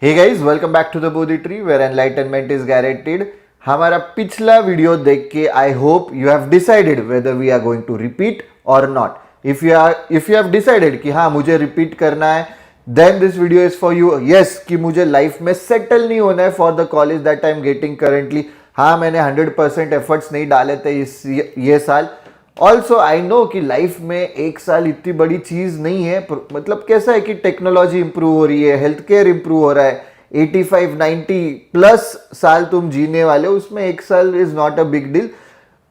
Hey guys, welcome back to the Bodhi tree where enlightenment is guaranteed. हमारा पिछला video देख के I hope you have decided whether we are going to repeat और not. If you have decided कि हाँ मुझे repeat करना है, then this video is for you. Yes, कि मुझे लाइफ में सेटल नहीं होना है for the college that I am getting currently. हाँ, मैंने 100% एफर्ट्स नहीं डाले थे ये साल। ऑल्सो आई नो कि लाइफ में एक साल इतनी बड़ी चीज नहीं है। मतलब कैसा है कि टेक्नोलॉजी इंप्रूव हो रही है, हेल्थ केयर इंप्रूव हो रहा है, 85-90 प्लस साल तुम जीने वाले हो, उसमें एक साल is not a big deal.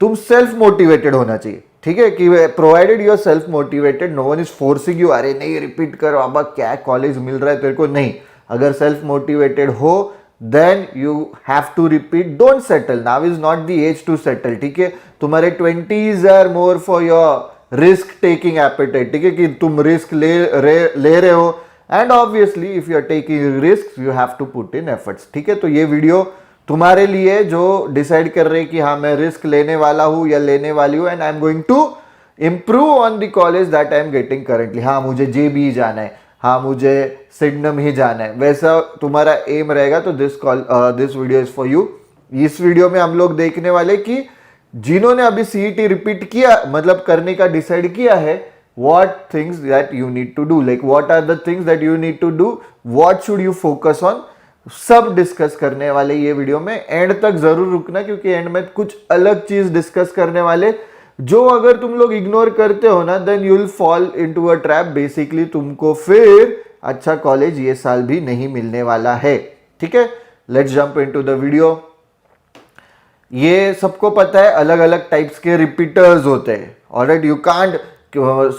तुम सेल्फ मोटिवेटेड होना चाहिए, ठीक है, कि provided you are self motivated, no one is forcing you, अरे नहीं रिपीट करो अब क्या कॉलेज मिल रहा है तेरे को, नहीं। अगर सेल्फ मोटिवेटेड हो then you have to repeat. Don't settle. Now is not the age to settle. ठीक है, तुम्हारे 20s are more for your risk taking appetite. ठीक है, कि तुम रिस्क ले रहे हो, and obviously if you are taking risk you have to put in efforts. ठीक है, तो ये वीडियो तुम्हारे लिए जो डिसाइड कर रहे हैं कि हाँ मैं रिस्क लेने वाला हूँ या लेने वाली हूँ, and I am going to improve on the college that I am getting currently. हाँ मुझे JB जाना है, हाँ मुझे सिडनम ही जाना है, वैसा तुम्हारा एम रहेगा तो this video is for you. इस वीडियो में हम लोग देखने वाले कि जिन्होंने अभी सीईटी रिपीट किया, मतलब करने का डिसाइड किया है, what things that you need to do, like what are the things that you need to do, what should you focus on, सब डिस्कस करने वाले ये वीडियो में। एंड तक जरूर रुकना क्योंकि एंड में कुछ अलग चीज डिस्कस करने वाले जो अगर तुम लोग इग्नोर करते हो ना, then you will fall into a trap. Basically तुमको फिर अच्छा कॉलेज ये साल भी नहीं मिलने वाला है। ठीक है, let's jump into the video. ये सबको पता है अलग अलग टाइप्स के रिपीटर्स होते हैं। ऑलराइट, यू कांट,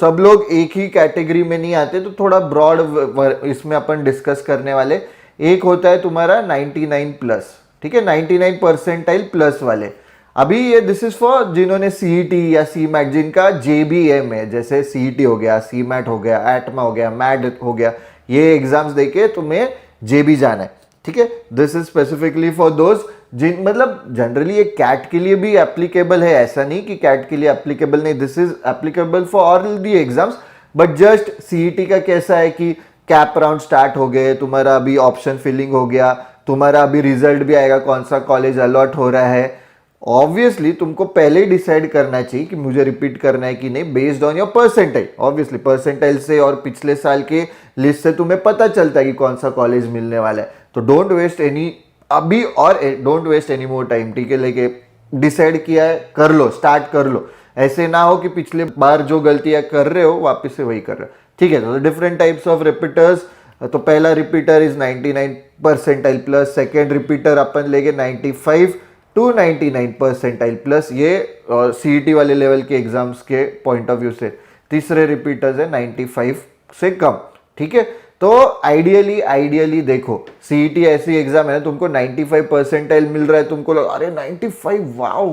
सब लोग एक ही कैटेगरी में नहीं आते, तो थोड़ा ब्रॉड इसमें अपन डिस्कस करने वाले। एक होता है तुम्हारा 99 प्लस, ठीक है, 99 परसेंटाइल प्लस वाले। अभी ये दिस इज फॉर जिन्होंने सीईटी या सी मैट, जिनका जेबीएम है, जैसे सीईटी हो गया, सी मैट हो गया, एटमा हो गया, मैट हो गया, ये एग्जाम्स देके तुम्हें जेबी जाना है। ठीक है, this is specifically for those जिन, मतलब जनरली ये कैट के लिए भी एप्लीकेबल है, ऐसा नहीं कि कैट के लिए एप्लीकेबल नहीं, this is applicable for all the exams. But just CET का कैसा है कि कैप राउंड स्टार्ट हो गए, तुम्हारा अभी ऑप्शन फिलिंग हो गया, तुम्हारा अभी रिजल्ट भी आएगा कौन सा कॉलेज अलॉट हो रहा है। ऑब्वियसली तुमको पहले ही डिसाइड करना चाहिए कि मुझे रिपीट करना है कि नहीं, based on your percentile. Obviously percentile से और पिछले साल के लिस्ट से तुम्हें पता चलता है कि कौन सा कॉलेज मिलने वाला है। तो डोंट वेस्ट एनी अभी और don't waste any more time. ठीक है, लेके डिसाइड किया है, कर लो, स्टार्ट कर लो। ऐसे ना हो कि पिछले बार जो गलतियां कर रहे हो वापस से वही कर रहे हो। ठीक है, तो डिफरेंट टाइप्स ऑफ रिपीटर्स। तो पहला repeater is 99 percentile plus, second repeater अपन लेंगे 95 टू 99 परसेंटाइल प्लस, ये सीईटी वाले लेवल के एग्जाम्स के पॉइंट ऑफ व्यू से। तीसरे रिपीटर्स है 95 से कम। ठीक है, तो आइडियली देखो, सीईटी ऐसी एग्जाम है ना, तुमको 95 परसेंटाइल मिल रहा है, तुमको लगा अरे 95 वाओ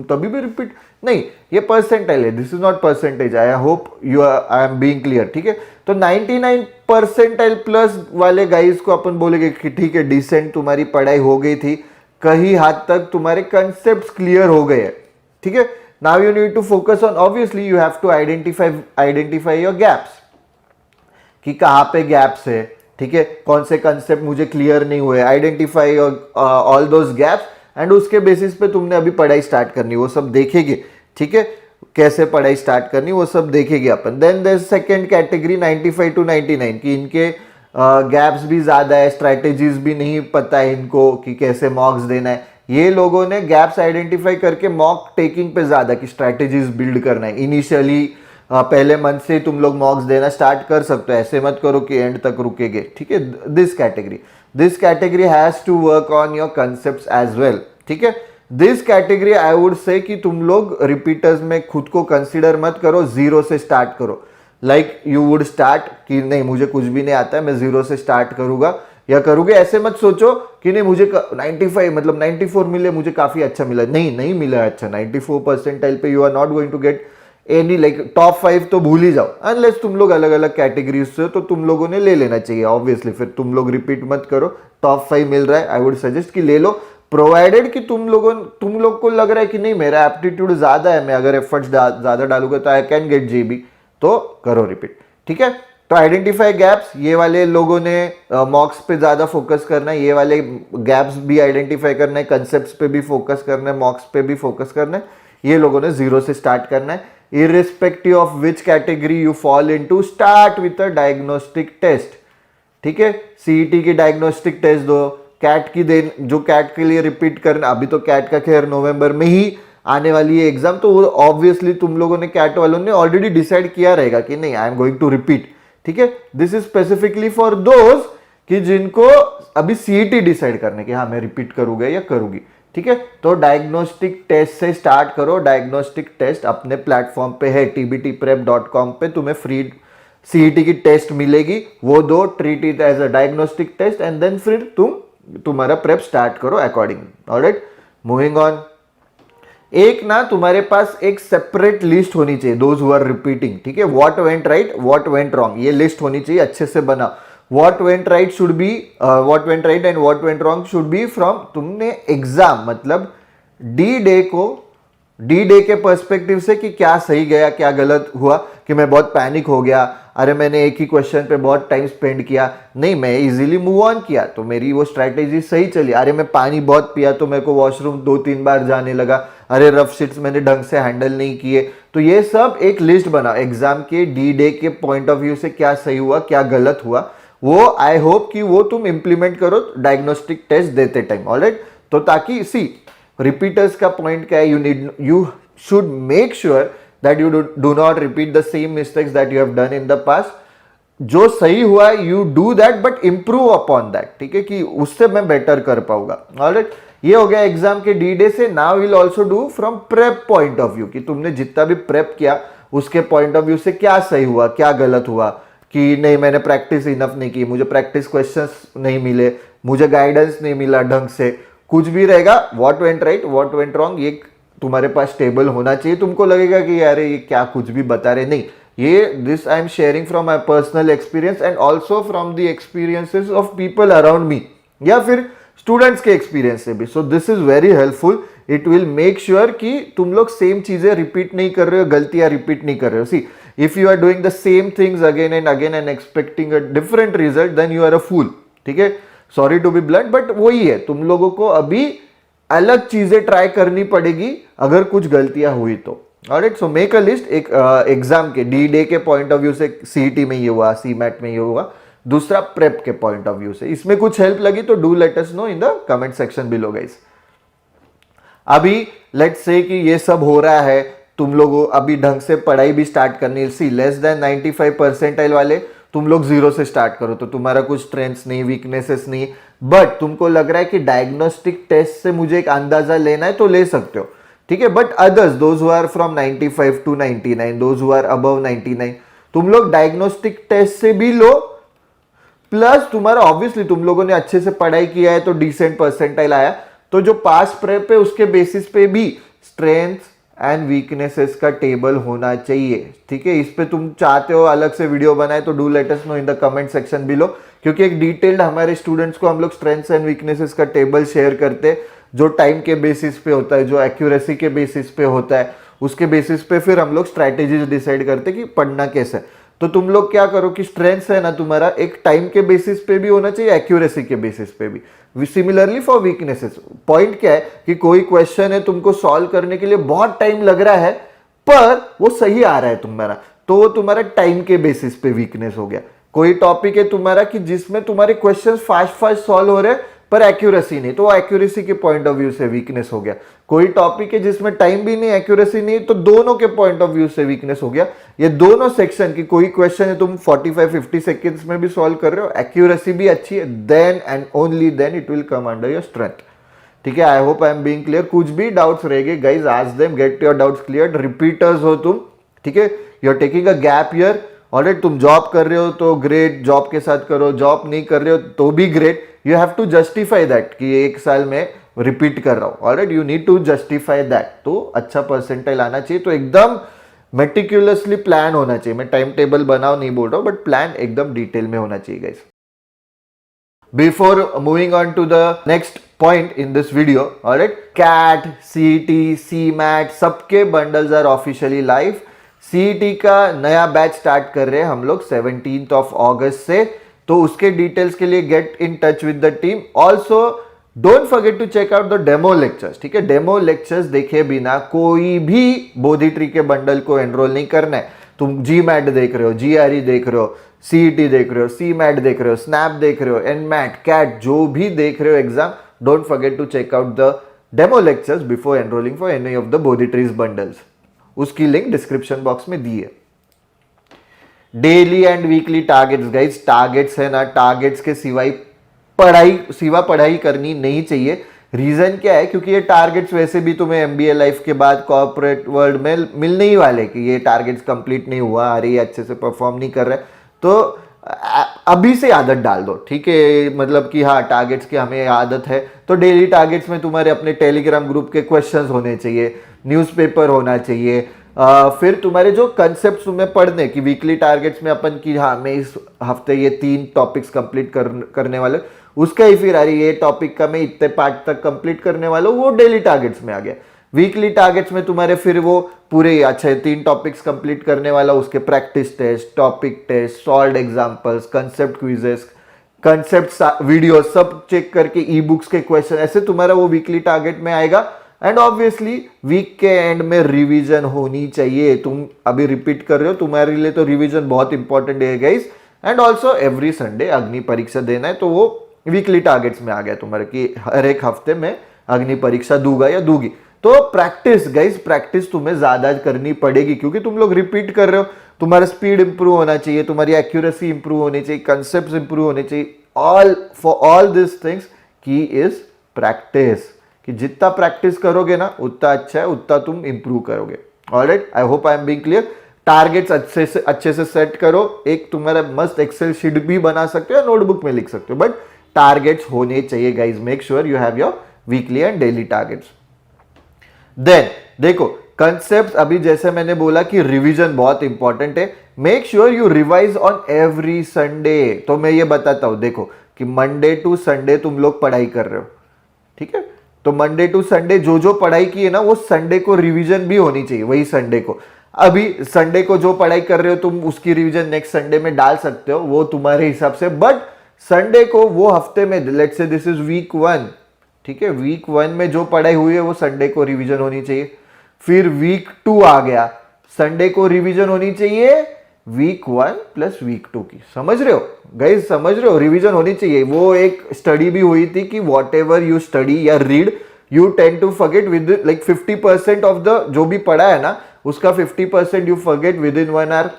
तभी भी रिपीट नहीं, ये परसेंटाइल है, this is not percentage. I hope I am being clear. ठीक है, तो 99 परसेंटाइल प्लस वाले गाइज को अपन बोलेंगे कि ठीक है, डिसेंट तुम्हारी पढ़ाई हो गई थी, कहीं हद तक तुम्हारे कंसेप्ट क्लियर हो गए हैं। ठीक है, now you need to focus on, obviously you have to identify your gaps, कि कहाँ पे गैप्स है। ठीक है, कौन से कंसेप्ट मुझे क्लियर नहीं हुए, identify all those gaps, and उसके बेसिस पे तुमने अभी पढ़ाई स्टार्ट करनी, वो सब देखेंगे। ठीक है, कैसे पढ़ाई स्टार्ट करनी वो सब देखेंगे अपन। Then there second category 95 to 99 कि इनके गैप्स भी ज्यादा है, स्ट्रैटेजीज भी नहीं पता है इनको कि कैसे मॉक्स देना है। ये लोगों ने गैप्स आइडेंटिफाई करके मॉक टेकिंग पे ज्यादा की स्ट्रैटेजीज बिल्ड करना है। इनिशियली पहले मंथ से तुम लोग मॉक्स देना स्टार्ट कर सकते हो, ऐसे मत करो कि एंड तक रुकेगे। ठीक है, this category has to work on your concepts as well. ठीक है, this category I would say कि तुम लोग रिपीटर्स में खुद को कंसिडर मत करो, जीरो से स्टार्ट करो। लाइक यू वुड स्टार्ट कि नहीं मुझे कुछ भी नहीं आता है, मैं जीरो से स्टार्ट करूंगा या करूंगे। ऐसे मत सोचो कि नहीं मुझे 95 मतलब 94 मिले, मुझे काफी अच्छा मिला, नहीं मिला अच्छा। 94 परसेंटाइल पे you are not going to get any, like top 5 तो भूल ही जाओ, अनलेस तुम लोग अलग अलग कैटेगरीज से, तो तुम लोगों ने ले लेना चाहिए। ऑब्वियसली फिर तुम लोग रिपीट मत करो, टॉप 5 मिल रहा है, आई वुड सजेस्ट कि ले लो, प्रोवाइडेड कि तुम लोग को लग रहा है कि नहीं मेरा एप्टीट्यूड ज्यादा है, मैं अगर एफर्ट्स ज्यादा डालूंगा तो आई कैन गेट जेबी, तो करो रिपीट। ठीक है, तो आइडेंटिफाई गैप्स, ये वाले लोगों ने मॉक्स पे ज्यादा फोकस करना है, ये वाले गैप्स भी आइडेंटिफाई करना है, कंसेप्ट्स पे भी फोकस करना है, मॉक्स पे भी फोकस करना है, ये लोगों ने जीरो से स्टार्ट करना है। Irrespective of which category you fall into, start with a diagnostic test. ठीक है, सीईटी की डायग्नोस्टिक टेस्ट दो, कैट की दे, जो कैट के लिए रिपीट करना, अभी तो कैट का खैर नवंबर में ही आने वाली है एग्जाम, तो वो ऑब्वियसली तुम लोगों ने, कैट वालों ने ऑलरेडी डिसाइड किया रहेगा कि नहीं, I am going to repeat. ठीक है, this is specifically for those कि जिनको अभी सीईटी डिसाइड करने की, हाँ मैं रिपीट करूंगा या करूंगी। ठीक है, तो डायग्नोस्टिक टेस्ट से स्टार्ट करो। डायग्नोस्टिक टेस्ट अपने प्लेटफॉर्म पे है, tbtprep.com पे तुम्हें फ्री सीईटी की टेस्ट मिलेगी, वो दो, treat it as a diagnostic test and then फिर तुम्हारा प्रेप स्टार्ट करो अकॉर्डिंग। Alright, moving on. एक ना तुम्हारे पास एक सेपरेट लिस्ट होनी चाहिए, दोज हु आर रिपीटिंग। ठीक है, what went right, what went wrong, ये लिस्ट होनी चाहिए, अच्छे से बना। What went right should be, what went right and what went wrong should be from तुमने एग्जाम, मतलब डी डे को, डी डे के पर्सपेक्टिव से कि क्या सही गया क्या गलत हुआ, कि मैं बहुत पैनिक हो गया, अरे मैंने एक ही क्वेश्चन पे बहुत टाइम स्पेंड किया, नहीं मैं इजीली मूव ऑन किया तो मेरी वो स्ट्रैटेजी सही चली, अरे मैं पानी बहुत पिया तो मेरे को वॉशरूम 2-3 बार जाने लगा, अरे रफ शीट्स मैंने ढंग से हैंडल नहीं किए। तो ये सब एक लिस्ट बनाओ एग्जाम के डी डे के पॉइंट ऑफ व्यू से, क्या सही हुआ क्या गलत हुआ, वो आई होप कि वो तुम इंप्लीमेंट करो डायग्नोस्टिक टेस्ट देते टाइम। ऑलराइट, तो ताकि सी रिपीटर्स का पॉइंट क्या है, you should make sure that you do not repeat the same mistakes that you have done in the past. जो सही हुआ you do that but improve upon that. ठीक है, कि उससे मैं बेटर कर पाऊंगा। ऑलराइट, ये हो गया एग्जाम के डी डे से। Now will also do from prep point of view, कि तुमने जितना भी प्रेप किया उसके पॉइंट ऑफ व्यू से क्या सही हुआ क्या गलत हुआ, कि नहीं मैंने प्रैक्टिस इनफ नहीं की, मुझे प्रैक्टिस क्वेश्चंस नहीं मिले, मुझे गाइडेंस नहीं मिला ढंग से, कुछ भी रहेगा, what went right what went wrong, ये तुम्हारे पास टेबल होना चाहिए। तुमको लगेगा कि यार ये क्या कुछ भी बता रहे, नहीं, ये this I am sharing from my personal experience and also from the experiences of people around me, या फिर स्टूडेंट्स के एक्सपीरियंस से भी। So this is very helpful, it will make sure कि तुम लोग सेम चीजें रिपीट नहीं कर रहे हो, गलतियां रिपीट नहीं कर रहे हो। See if you are doing the same things again and expecting a different result, then you are a fool. ठीक है, sorry to be blunt, but वही है, तुम लोगों को अभी अलग चीजें ट्राई करनी पड़ेगी अगर कुछ गलतियां हुई तो। Alright, so make a list. एक एग्जाम के डी डे के पॉइंट ऑफ व्यू से सीईटी में ये हुआ, सीमैट में ये हुआ, दूसरा प्रेप के पॉइंट ऑफ व्यू से। इसमें कुछ हेल्प लगी तो do let us no in the comment section below guys. अभी लेट्स से कि ये सब हो रहा है, तुम लोगों अभी ढंग से पढ़ाई भी स्टार्ट करनी है। सी लेस देन 95 परसेंटाइल वाले तुम लोग जीरो से स्टार्ट करो, तो तुम्हारा कुछ स्ट्रेंथ्स नहीं वीकनेसेस नहीं, बट तुमको लग रहा है कि डायग्नोस्टिक टेस्ट से मुझे एक अंदाजा लेना है तो ले सकते हो। ठीक है, but others those who are from 95 to 99, those who are above 99, तुम लोग डायग्नोस्टिक टेस्ट से भी लो, प्लस तुम्हारा ऑब्वियसली तुम लोगों ने अच्छे से पढ़ाई किया है तो डिसेंट परसेंटाइल आया, तो जो पास प्रेप है उसके बेसिस पे भी स्ट्रेंथ एंड वीकनेसेस का टेबल होना चाहिए। ठीक है, इस पे तुम चाहते हो अलग से वीडियो बनाए तो do let us no in the comment section below, क्योंकि एक डिटेल्ड हमारे स्टूडेंट्स को हम लोग स्ट्रेंथ्स एंड वीकनेसेस का टेबल शेयर करते हैं, जो टाइम के बेसिस पे होता है, जो एक्यूरेसी के बेसिस पे होता है, उसके बेसिस पे फिर हम लोग स्ट्रैटेजीज डिसाइड करते हैं कि पढ़ना कैसे। तो तुम लोग क्या करो कि स्ट्रेंथ है ना तुम्हारा, एक टाइम के बेसिस पे भी होना चाहिए, एक्यूरेसी के बेसिस पे भी। सिमिलरली फॉर वीकनेसेस, पॉइंट क्या है कि कोई क्वेश्चन है तुमको सॉल्व करने के लिए बहुत टाइम लग रहा है, पर वो सही आ रहा है तुम्हारा, तो वो तुम्हारा टाइम के बेसिस पे वीकनेस हो गया। कोई टॉपिक है तुम्हारा कि जिसमें तुम्हारे क्वेश्चन फास्ट सॉल्व हो रहे हैं पर एक्यूरेसी नहीं, तो एक्यूरेसी के पॉइंट ऑफ व्यू से वीकनेस हो गया। कोई टॉपिक है जिसमें टाइम भी नहीं एक्यूरेसी नहीं, तो दोनों के पॉइंट ऑफ व्यू से वीकनेस हो गया। ये दोनों सेक्शन की कोई क्वेश्चन है तुम 45-50 सेकेंड्स में भी सॉल्व कर रहे हो, एक्यूरेसी भी अच्छी है, then and only then it will come under your strength. ठीक है, I hope I am being clear. कुछ भी डाउट्स रहेंगे guys, ask them, get your doubts clear. Repeaters हो तुम, ठीक है, you are taking a gap year, already तुम जॉब कर रहे हो तो ग्रेट, जॉब के साथ करो, जॉब नहीं कर रहे हो तो भी great, you have to justify that कि एक साल में रिपीट कर रहा हूं, already you need to justify that. तो अच्छा परसेंटाइल आना चाहिए, तो एकदम मेटिक्युलसली प्लान होना चाहिए। मैं टाइम टेबल बनाओ नहीं बोल रहा हूं, बट प्लान एकदम डिटेल में होना चाहिए guys. Before moving on to the next point in this video, alright, CAT, CET, CMAT सबके bundles are officially live. CET का नया बैच स्टार्ट कर रहे हैं हम लोग 17th ऑफ अगस्त से, तो उसके डिटेल्स के लिए get in touch with the team. Also don't forget to check out the demo lectures, ठीक है। डेमो लेक्चर्स देखे बिना कोई भी बोधी ट्री के बंडल को एनरोल नहीं करना है। तुम जी मैट देख रहे हो, जीआरई देख रहे हो, सीईटी देख रहे हो, सी मैट देख रहे हो, स्नैप देख रहे हो, एन मैट, कैट, जो भी देख रहे हो exam, don't forget to check out the demo lectures before enrolling for any of the Bodhi Trees bundles. उसकी लिंक डिस्क्रिप्शन बॉक्स में दी है। Daily and weekly targets guys, targets है ना, टारगेट्स के सिवा पढ़ाई करनी नहीं चाहिए। रीजन क्या है, क्योंकि ये टारगेट्स वैसे भी तुम्हें एमबीए लाइफ के बाद कॉर्पोरेट वर्ल्ड में मिलने ही वाले कि ये टारगेट्स कंप्लीट नहीं हुआ, अरे ये अच्छे से परफॉर्म नहीं कर रहे, तो अभी से आदत डाल दो, ठीक है। मतलब कि हाँ, टारगेट्स की हमें आदत है, तो डेली टारगेट्स में तुम्हारे अपने टेलीग्राम ग्रुप के क्वेश्चंस होने चाहिए, न्यूज़पेपर होना चाहिए, फिर तुम्हारे जो कंसेप्ट तुम्हें पढ़ने की वीकली टारगेट्स में अपन की, हाँ मैं इस हफ्ते ये 3 टॉपिक्स कंप्लीट करने वाले, उसका ही फिर अरे ये टॉपिक का मैं इतने पार्ट तक कंप्लीट करने वाला हूँ, वो डेली टारगेट्स में आ गया। वीकली टारगेट्स में तुम्हारे फिर वो पूरे अच्छे 3 टॉपिक्स कंप्लीट करने वाला, उसके practice test, topic test, solved examples, concept quizzes, concept video सब चेक करके, ई बुक्स के क्वेश्चन, ऐसे तुम्हारा वो वीकली टारगेट में आएगा। एंड ऑब्वियसली वीक के एंड में रिवीजन होनी चाहिए। तुम अभी रिपीट कर रहे हो, तुम्हारे लिए तो रिवीजन बहुत इंपॉर्टेंट है guys. And also every Sunday अग्नि परीक्षा देना है, तो वो वीकली टारगेट्स में आ गया तुम्हारे कि हर एक हफ्ते में अग्नि परीक्षा दूंगा या दूंगी। तो प्रैक्टिस गाइस, प्रैक्टिस तुम्हें ज्यादा करनी पड़ेगी, क्योंकि तुम लोग रिपीट कर रहे हो। तुम्हारा स्पीड इंप्रूव होना चाहिए, तुम्हारी एक्यूरेसी इंप्रूव होनी चाहिए, कंसेप्ट इंप्रूव होने चाहिए। All for all this things की इज प्रैक्टिस, कि जितना प्रैक्टिस करोगे ना उतना अच्छा है, उतना तुम इंप्रूव करोगे। Alright, I hope I am being clear. Targets अच्छे से सेट करो। एक तुम्हारा मस्त एक्सेल शीट भी बना सकते हो, नोटबुक में लिख सकते हो, बट टारगेट्स होने चाहिए guys. Make sure you have your weekly and daily targets. Then देखो कंसेप्ट, अभी जैसे मैंने बोला कि रिवीजन बहुत इंपॉर्टेंट है। Make sure you revise on every Sunday. तो मैं ये बताता हूं, देखो कि मंडे टू संडे तुम लोग पढ़ाई कर रहे हो, ठीक है। तो मंडे टू संडे जो पढ़ाई की है ना, वो संडे को रिवीजन भी होनी चाहिए वही संडे को। अभी संडे को जो पढ़ाई कर रहे हो तुम, उसकी रिवीजन नेक्स्ट संडे में डाल सकते हो, वो तुम्हारे हिसाब से। बट संडे को वो हफ्ते में, let's say this is weak 1, ठीक है, वीक 1 में जो पढ़ाई हुई है वो संडे को रिवीजन होनी चाहिए। फिर वीक 2 आ गया, संडे को रिवीजन होनी चाहिए वीक 1 प्लस वीक 2 की। समझ रहे हो गाइस, समझ रहे हो, रिवीजन होनी चाहिए। वो एक स्टडी भी हुई थी कि वॉट एवर यू स्टडी या read, you tend to forget with like 50% of the जो भी पढ़ा है ना, उसका 50% you forget within 1 hour,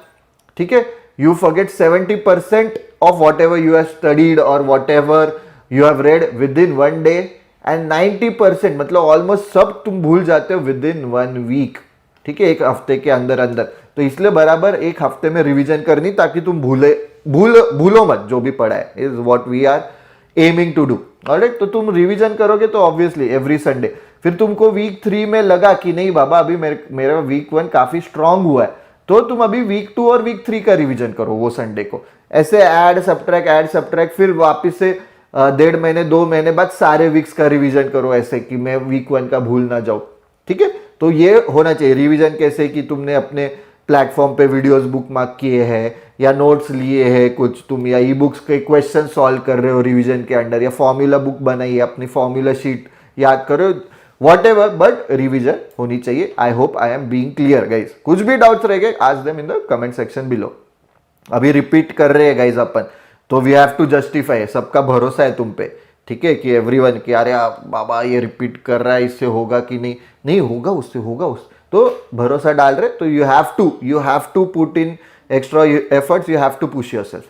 ठीक है। You forget 70% of whatever you have studied और whatever you have read within 1 day, and 90% मतलब ऑलमोस्ट सब तुम भूल जाते हो विद इन 1 वीक, ठीक है, एक हफ्ते के अंदर अंदर। तो इसलिए बराबर एक हफ्ते में रिवीजन करनी, ताकि तुम भूलो मत जो भी पढ़ा है, is what we are aiming to do. Alright, तो तुम रिवीजन करोगे तो ऑब्वियसली एवरी संडे। फिर तुमको वीक 3 में लगा कि नहीं बाबा अभी मेरा वीक 1 काफी स्ट्रांग हुआ है, तो तुम अभी वीक 2 और वीक 3 का रिवीजन करो वो संडे को। ऐसे ऐड सब्ट्रैक्ट, फिर वापिस से 1.5 महीने 2 महीने बाद सारे वीक्स का रिवीजन करो, ऐसे कि मैं वीक 1 का भूल ना जाऊं, ठीक है। तो ये होना चाहिए रिवीजन। कैसे कि तुमने अपने प्लेटफॉर्म पे वीडियोस बुक मार्क किए हैं, या नोट्स लिए हैं कुछ तुम, या ई बुक्स के क्वेश्चन सॉल्व कर रहे हो रिवीजन के अंडर, या फॉर्मूला बुक बनाई है, अपनी फॉर्मूला शीट याद करो, वॉट एवर, बट रिविजन होनी चाहिए। आई hope I am being clear guys. कुछ भी डाउट्स रह गए, ask them in the comment section below. अभी रिपीट कर रहे हैं गाइज अपन, तो वी हैव टू जस्टिफाई, सबका भरोसा है तुम पे, ठीक है, कि एवरीवन कि अरे बाबा ये रिपीट कर रहा है, इससे होगा कि नहीं होगा, उससे होगा, तो भरोसा डाल रहे, तो you have to put in extra efforts, you have to push yourself,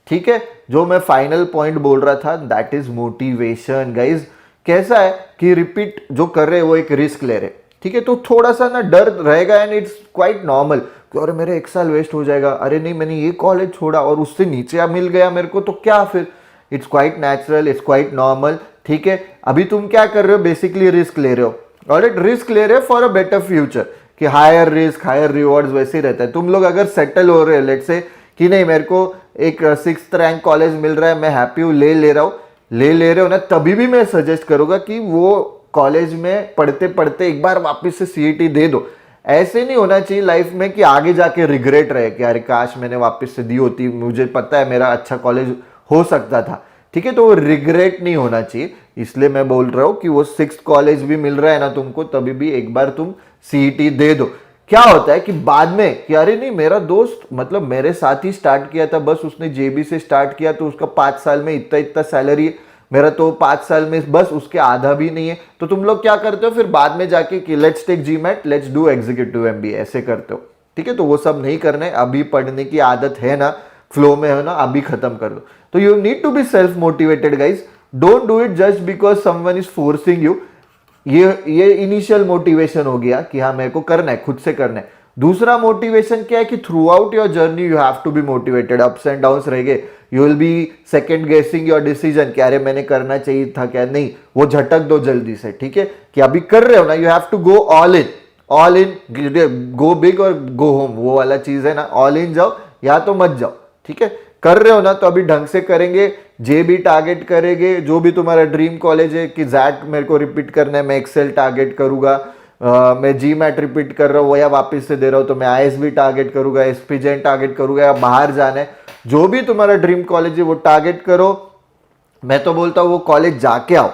ठीक है। जो मैं फाइनल पॉइंट बोल रहा था, दैट इज मोटिवेशन गाइज। कैसा है कि रिपीट जो कर रहे हैं वो एक रिस्क ले रहे, ठीक है, तो थोड़ा सा ना डर रहेगा, एंड इट्स क्वाइट नॉर्मल। अरे मेरा 1 साल वेस्ट हो जाएगा, अरे नहीं मैंने ये कॉलेज छोड़ा और उससे नीचे मिल गया मेरे को, तो क्या फिर, it's quite natural, it's quite normal, ठीक है। अभी तुम क्या कर रहे हो, बेसिकली रिस्क ले रहे हो, ऑलराइट, रिस्क ले रहे हो फॉर अ बेटर फ्यूचर, कि हायर रिस्क हायर रिवॉर्ड्स वैसे ही रहता है। तुम लोग अगर सेटल हो रहे हो, लेट्स से कि नहीं मेरे को एक 6th रैंक कॉलेज मिल रहा है, मैं हैप्पी हूँ, ले रहे हो ना, तभी भी मैं सजेस्ट करूंगा कि वो कॉलेज में पढ़ते पढ़ते एक बार वापस से सीईटी दे दो। ऐसे नहीं होना चाहिए लाइफ में कि आगे जाके रिग्रेट रहे कि अरे काश मैंने वापस से दी होती, मुझे पता है मेरा अच्छा कॉलेज हो सकता था, ठीक है। तो वो रिग्रेट नहीं होना चाहिए, इसलिए मैं बोल रहा हूं कि वो 6th कॉलेज भी मिल रहा है ना तुमको, तभी भी एक बार तुम सीईटी दे दो। क्या होता है कि बाद में कि अरे नहीं मेरा दोस्त मतलब मेरे साथ ही स्टार्ट किया था, बस उसने जेबी से स्टार्ट किया तो उसका 5 साल में इतना इतना सैलरी, मेरा तो 5 साल में बस उसके आधा भी नहीं है। तो तुम लोग क्या करते हो फिर बाद में जाके कि let's take GMAT, let's do executive MBA, ऐसे करते हो, ठीक है। तो वो सब नहीं करना है, अभी पढ़ने की आदत है ना, फ्लो में है ना, अभी खत्म कर दो। तो you need to be self motivated guys, don't do it just because someone is forcing you. ये इनिशियल मोटिवेशन हो गया कि हाँ मेरे को करना है, खुद से करना है। दूसरा मोटिवेशन क्या है कि throughout your journey you have to be motivated, ups and downs रहेंगे, you will be second guessing your decision कि अरे मैंने करना चाहिए था क्या, नहीं, वो झटक दो जल्दी से, ठीक है। कि अभी कर रहे हो ना, you have to go all in, go big और गो होम, वो वाला चीज है ना, ऑल इन जाओ या तो मत जाओ, ठीक है। कर रहे हो ना तो अभी ढंग से करेंगे, जे भी टारगेट करेंगे, जो भी तुम्हारा ड्रीम कॉलेज है कि जैट मेरे को रिपीट करना है, मैं एक्सेल टारगेट करूंगा, मैं जी मैट रिपीट कर रहा हूँ या वापस से दे रहा हूँ तो मैं आईएसबी टारगेट करूंगा, एसपीजेन टारगेट करूंगा, या बाहर जाना है, जो भी तुम्हारा ड्रीम कॉलेज है वो टारगेट करो। मैं तो बोलता हूँ वो कॉलेज जाके आओ,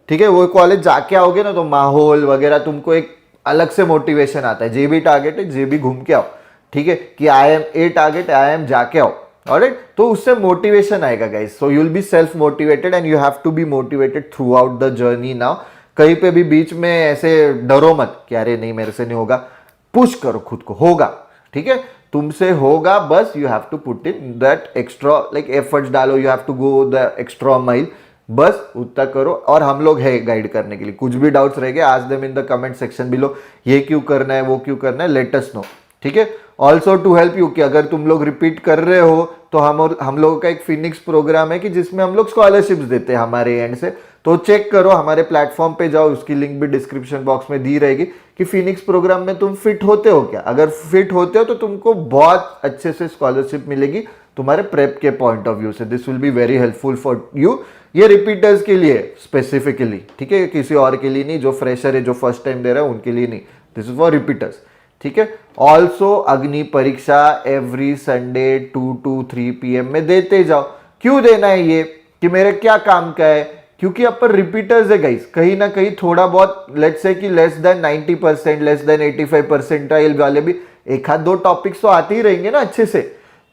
ठीक है। वो कॉलेज जाके आओगे ना तो माहौल वगैरह तुमको एक अलग से मोटिवेशन आता है। जे भी टारगेट है, जे भी घूम के आओ, ठीक है, कि I am a target, I am जाके आओ, ऑलराइट। तो उससे मोटिवेशन आएगा guys. So you will be self motivated and you have to be motivated throughout the journey now. कहीं पे भी बीच में ऐसे डरो मत कि अरे नहीं मेरे से नहीं होगा, पुश करो खुद को, होगा, ठीक है, तुमसे होगा, बस you have to put in that extra like efforts डालो, you have to go the extra mile, बस उतना करो। और हम लोग है गाइड करने के लिए, कुछ भी डाउट्स रहेंगे आज them in the comment section below, ये क्यों करना है वो क्यों करना है, लेट अस नो, ठीक है। ऑल्सो टू हेल्प यू कि अगर तुम लोग रिपीट कर रहे हो तो हम लोगों का एक फिनिक्स प्रोग्राम है कि जिसमें हम लोग स्कॉलरशिप्स देते हैं हमारे एंड से, तो चेक करो, हमारे प्लेटफॉर्म पे जाओ, उसकी लिंक भी डिस्क्रिप्शन बॉक्स में दी रहेगी कि फिनिक्स प्रोग्राम में तुम फिट होते हो क्या। अगर फिट होते हो तो तुमको बहुत अच्छे से स्कॉलरशिप मिलेगी तुम्हारे प्रेप के पॉइंट ऑफ व्यू से। This will be very helpful for you, ये रिपीटर्स के लिए स्पेसिफिकली, ठीक है, किसी और के लिए नहीं, जो फ्रेशर है जो फर्स्ट टाइम दे रहा है उनके लिए नहीं, दिस इज फॉर रिपीटर्स, ठीक है। ऑल्सो अग्नि परीक्षा एवरी संडे 2 to 3 PM में देते जाओ। क्यों देना है ये, कि मेरे क्या काम का है, क्योंकि अपन रिपीटर्स है गाइस, कहीं ना कहीं थोड़ा बहुत लेट्स से कि लेस देन 90%, लेस देन 85% वाले भी एक हाथ दो टॉपिक्स तो आते ही रहेंगे ना अच्छे से।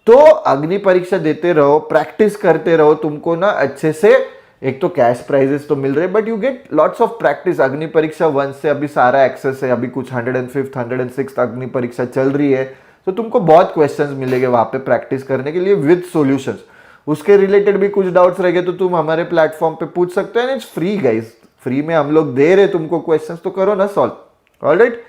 तो अग्नि परीक्षा देते रहो, प्रैक्टिस करते रहो, तुमको ना अच्छे से एक तो कैश प्राइजेस तो मिल रहे, but you get lots of practice. अग्नि परीक्षा 1 से अभी सारा एक्सेस है, अभी कुछ 105th 106th अग्नि परीक्षा चल रही है, तो तुमको बहुत क्वेश्चंस मिलेंगे वहां पे प्रैक्टिस करने के लिए विद सॉल्यूशंस। उसके रिलेटेड भी कुछ डाउट्स रहेंगे तो तुम हमारे प्लेटफॉर्म पे पूछ सकते हैं, इट्स फ्री गाइस, फ्री में हम लोग दे रहे तुमको क्वेश्चंस, तो करो ना solve, alright.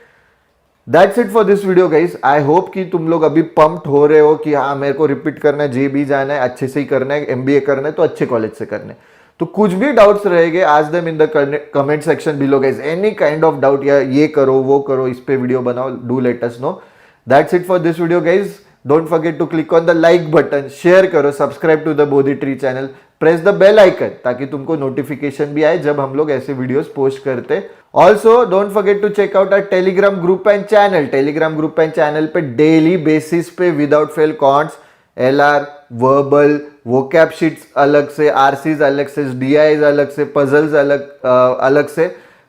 That's it for this video guys. I hope कि तुम लोग अभी पंप्ड हो रहे हो कि हाँ मेरे को रिपीट करना है, जेबी जाना है, अच्छे से ही करना है, एमबीए करना है तो अच्छे कॉलेज से करना है। तो कुछ भी डाउट्स रहेंगे आज them in the comment section below guys, any kind of doubt, या ये करो वो करो, इस पे वीडियो बनाओ, do let us know. That's it for this video guys. Don't forget to click on the like button, share करो, subscribe to the Bodhi tree channel, press the bell icon ताकि तुमको नोटिफिकेशन भी आए जब हम लोग ऐसे वीडियोस पोस्ट करते। Also don't forget to check out our Telegram group and channel. Telegram group and channel पे डेली बेसिस पे without fail quants, LR, verbal, vocab sheets अलग से, आरसीज अलग से, डीआईज अलग से, पजल्स अलग से,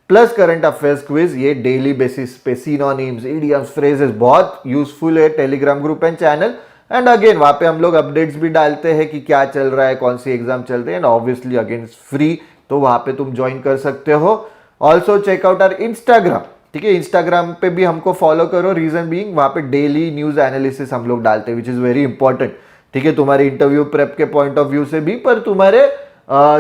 प्लस करंट अफेयर्स क्विज, ये डेली बेसिस पे, सिनोनिम्स, इडियम्स, फ्रेजेस, बहुत यूजफुल है Telegram group and channel. And again वहां पे हम लोग अपडेट्स भी डालते हैं कि क्या चल रहा है, कौन सी एग्जाम चल रही है, एंड ऑब्वियसली अगेन फ्री, तो वहां पे तुम ज्वाइन कर सकते हो। Also check out our Instagram, ठीक है, इंस्टाग्राम पे भी हमको फॉलो करो, रीजन बीइंग वहां पे डेली न्यूज एनालिसिस हम लोग डालते हैं विच इज वेरी इंपॉर्टेंट, ठीक है, तुम्हारे इंटरव्यू प्रेप के पॉइंट ऑफ व्यू से भी, पर तुम्हारे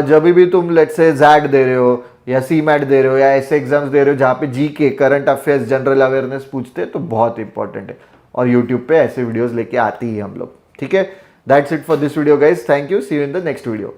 जब भी तुम लेट्स से जैट दे रहे हो या सी मैट दे रहे हो या ऐसे एग्जाम्स दे रहे हो जहाँ पे GK, current affairs, general awareness पूछते हैं, तो बहुत इंपॉर्टेंट है, और यूट्यूब पे ऐसे वीडियोस लेके आती ही हम लोग, ठीक है। That's it for this video guys, thank you, see you in the next video.